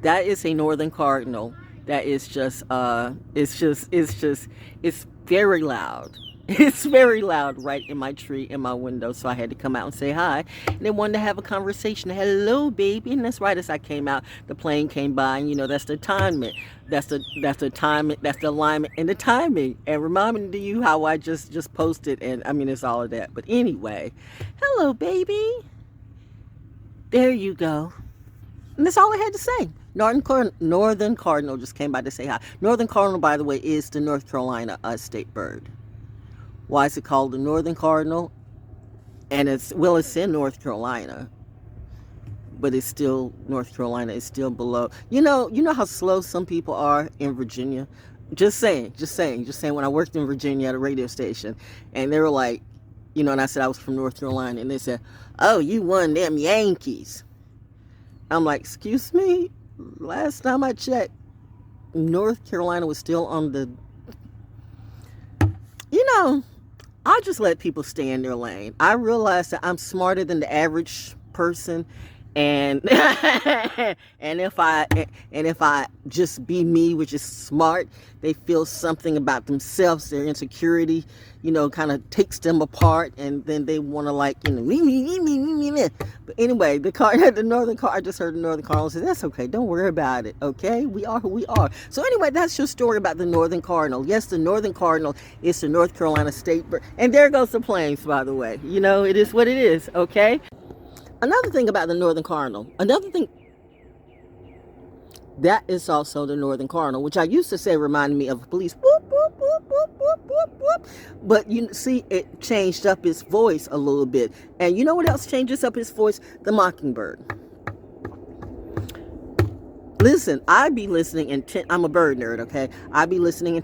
That is a northern cardinal. That is just it's very loud. It's very loud right in my tree, in my window. So I had to come out and say hi. And they wanted to have a conversation. Hello, baby. And that's right as I came out, the plane came by. And that's the timing. That's the timing. That's the alignment and the timing. And reminding you how I just posted. And I mean, it's all of that. But anyway, hello, baby. There you go. And that's all I had to say. Northern Cardinal just came by to say hi. Northern Cardinal, by the way, is the North Carolina state bird. Why is it called the Northern Cardinal? And it's in North Carolina, but it's still North Carolina. It's still below. You know how slow some people are in Virginia. Just saying. When I worked in Virginia at a radio station, and they were like, and I said I was from North Carolina, and they said, "Oh, you won them Yankees." I'm like, "Excuse me." Last time I checked, North Carolina was still on the. I just let people stay in their lane. I realize that I'm smarter than the average person, and and if I just be me, which is smart, they feel something about themselves, their insecurity, kind of takes them apart, and then they want to me. But anyway, the northern car. I just heard the northern cardinal say, "That's okay. Don't worry about it. Okay, we are who we are." So anyway, that's your story about the northern cardinal. Yes, the northern cardinal is the North Carolina state bird, and there goes the planes. By the way, it is what it is. Okay. Another thing about the northern cardinal. That is also the northern cardinal, which I used to say reminded me of police. Whoop, whoop, whoop, whoop, whoop, whoop, whoop. But you see, it changed up its voice a little bit. And you know what else changes up its voice? The mockingbird. Listen, I be listening I'm a bird nerd, okay? I be listening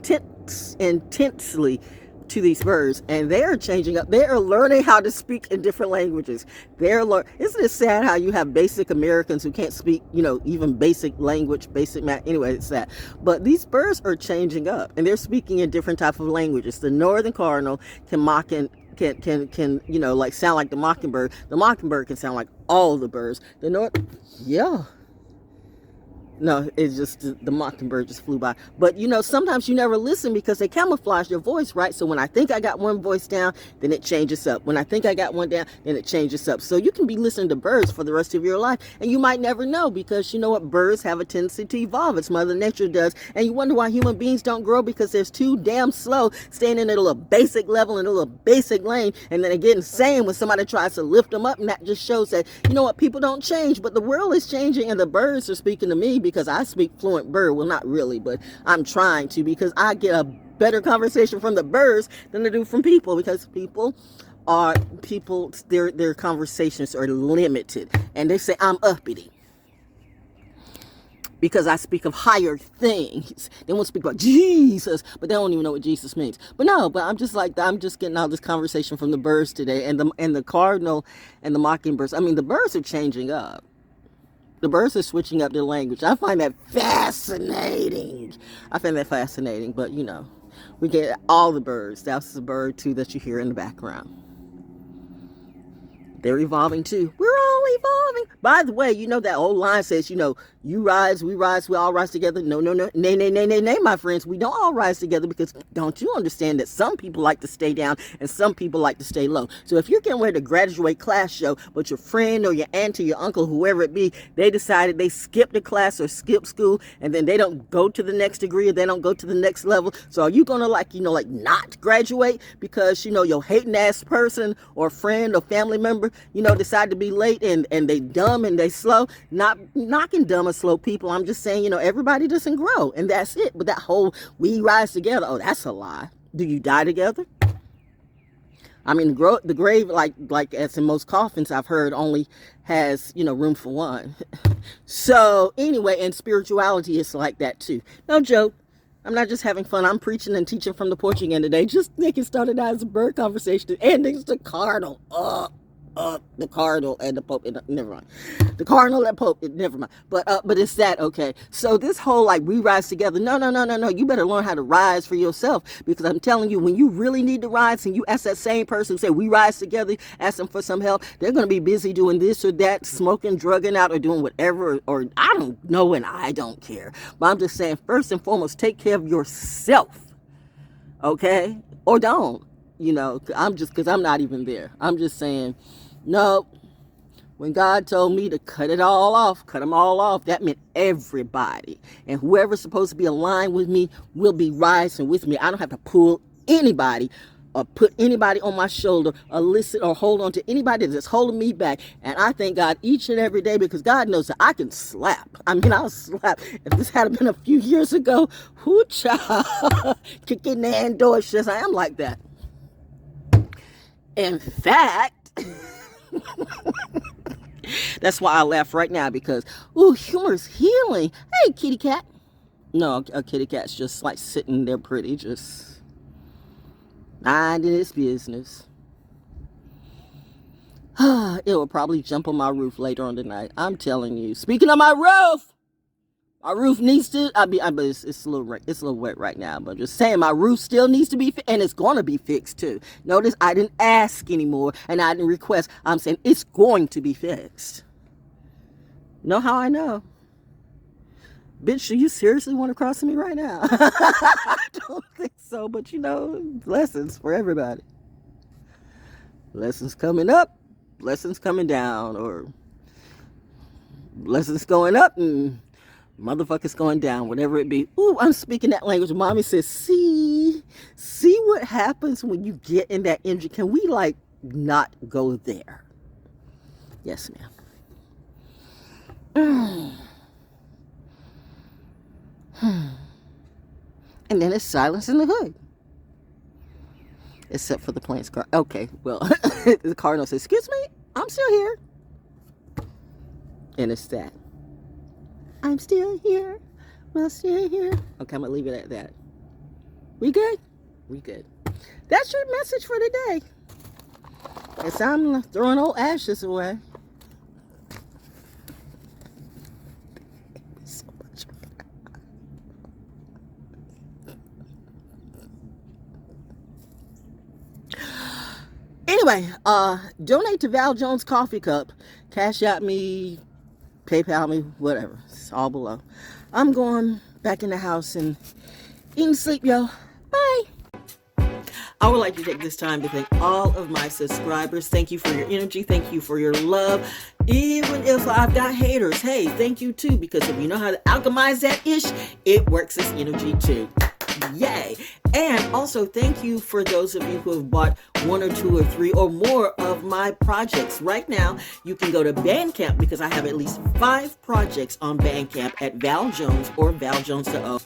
intensely to these birds, and they are changing up. They are learning how to speak in different languages. Isn't it sad how you have basic Americans who can't speak, even basic language, basic math? Anyway, it's sad. But these birds are changing up, and they're speaking in different type of languages. The northern cardinal can mock and can sound like the mockingbird. The mockingbird can sound like all the birds. No, it's just the mockingbird just flew by. But sometimes you never listen because they camouflage your voice, right? So when I think I got one voice down, then it changes up. When I think I got one down, then it changes up. So you can be listening to birds for the rest of your life, and you might never know, because you know what? Birds have a tendency to evolve. It's Mother Nature does. And you wonder why human beings don't grow, because they're too damn slow, staying in a little basic level, in a little basic lane, and then they get insane when somebody tries to lift them up. And that just shows that, people don't change, but the world is changing, and the birds are speaking to me, because I speak fluent bird. Well, not really, but I'm trying to, because I get a better conversation from the birds than I do from people, because their conversations are limited, and they say I'm uppity because I speak of higher things. They won't speak about Jesus, but they don't even know what Jesus means. But I'm just getting all this conversation from the birds today, and the cardinal and the mockingbirds. I mean, the birds are changing up. The birds are switching up their language. I find that fascinating. But we get all the birds. That's the bird too that you hear in the background. They're evolving too. We're all evolving. By the way, that old line says, you rise, we all rise together. No, nay, my friends. We don't all rise together, because don't you understand that some people like to stay down and some people like to stay low. So if you're getting ready to graduate class show, but your friend or your aunt or your uncle, whoever it be, they decided they skipped the class or skip school, and then they don't go to the next degree, or they don't go to the next level. So are you gonna not graduate because your hating ass person or friend or family member decide to be late, and they dumb and they slow? Not knocking dumb or slow people. I'm just saying, everybody doesn't grow, and that's it. But that whole we rise together, oh, that's a lie. Do you die together? I mean, the grave, like as in most coffins I've heard, only has, room for one. So anyway, and spirituality is like that too. No joke. I'm not just having fun. I'm preaching and teaching from the porch again today. Just getting started out as a bird conversation. And it's the cardinal. the cardinal and the pope, never mind. The cardinal and pope, never mind. But it's that, okay? So this whole like we rise together. No. You better learn how to rise for yourself, because I'm telling you, when you really need to rise and you ask that same person, say we rise together, ask them for some help, they're going to be busy doing this or that, smoking, drugging out, or doing whatever, or I don't know, and I don't care. But I'm just saying, first and foremost, take care of yourself, okay? Or don't, because I'm not even there. I'm just saying, no. When God told me to cut them all off, that meant everybody. And whoever's supposed to be aligned with me will be rising with me. I don't have to pull anybody or put anybody on my shoulder or listen or hold on to anybody that's holding me back. And I thank God each and every day, because God knows that I can slap. I'll slap. If this had been a few years ago, child, kicking the doors, just I am like that. In fact, that's why I laugh right now, because, humor's healing. Hey, kitty cat. No, a kitty cat's just like sitting there pretty, just minding its business. It will probably jump on my roof later on tonight. I'm telling you. Speaking of my roof needs to, it's a little wet right now, but I'm just saying my roof still needs to be, and it's going to be fixed too. Notice I didn't ask anymore, and I didn't request. I'm saying it's going to be fixed. Know how I know? Bitch, do you seriously want to cross me right now? I don't think so, but lessons for everybody. Lessons coming up, lessons coming down, or lessons going up and motherfuckers going down, whatever it be. Ooh, I'm speaking that language. Mommy says, see what happens when you get in that energy. Can we not go there? Yes, ma'am. And then it's silence in the hood. Except for the plane's car. Okay, well, the cardinal says, excuse me, I'm still here. And it's that. I'm still here. We're still here. Okay, I'm going to leave it at that. We good? We good. That's your message for today. As I'm throwing old ashes away. Anyway, donate to Val Jones Coffee Cup. Cashapp Me, PayPal me, whatever. It's all below. I'm going back in the house and eating sleep, yo. Bye. I would like to take this time to thank all of my subscribers. Thank you for your energy. Thank you for your love. Even if I've got haters, hey, thank you too, because if you know how to alchemize that ish, it works as energy too. Yay. And also thank you for those of you who have bought 1 or 2 or 3 or more of my projects. Right now, you can go to BANDCAMP, because I have at least 5 projects on BANDCAMP at ValJones or ValJonesDaO.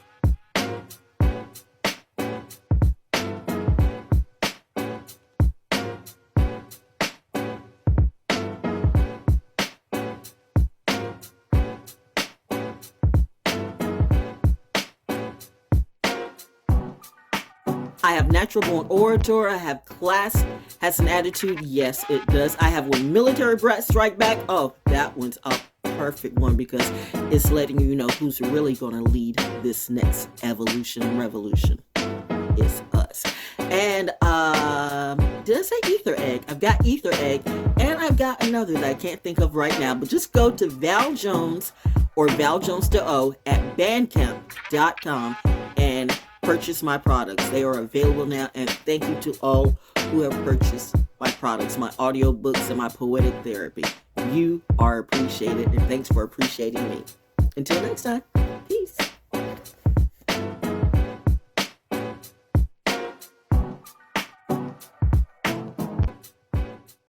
I have Natural Born Orator. I have Class Has an Attitude. Yes, it does. I have When Military Brats Strike Back. Oh, that one's a perfect one, because it's letting you know who's really going to lead this next evolution and revolution. It's us. And did I say Ether Egg? I've got Ether Egg, and I've got another that I can't think of right now. But just go to Val Jones or ValJonesDaO at bandcamp.com and purchase my products. They are available now, and thank you to all who have purchased my products, my audiobooks, and my poetic therapy. You are appreciated, and thanks for appreciating me. Until next time, peace.